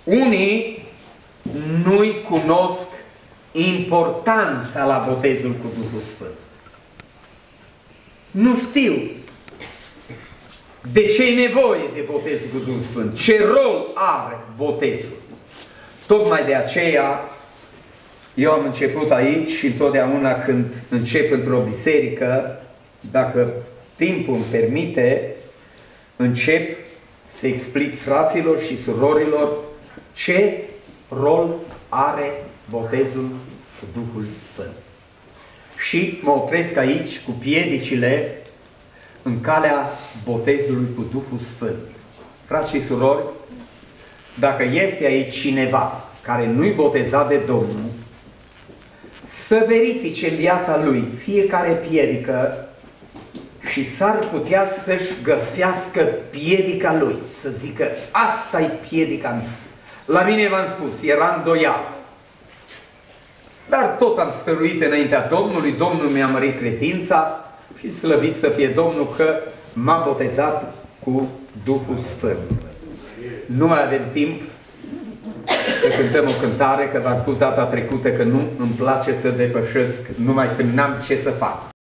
Unii nu-i cunosc importanța la botezul cu Duhul Sfânt. Nu știu de ce e nevoie de botezul cu Duhul Sfânt, ce rol are botezul. Tocmai de aceea eu am început aici și întotdeauna când încep într-o biserică, dacă timpul îmi permite, încep să explic fraților și surorilor ce rol are botezul cu Duhul Sfânt. Și mă opresc aici cu piedicile în calea botezului cu Duhul Sfânt. Frați și surori, dacă este aici cineva care nu-i botezat de Domnul, să verifice în viața lui fiecare piedică și s-ar putea să-și găsească piedica lui, să zică, asta e piedica mea. La mine v-am spus, era îndoială. Dar tot am stăruit înaintea Domnului, Domnul mi-a mărit credința și slăvit să fie Domnul că m-a botezat cu Duhul Sfânt. Nu mai avem timp să cântăm o cântare, că v-am spus data trecută că nu îmi place să depășesc numai când n-am ce să fac.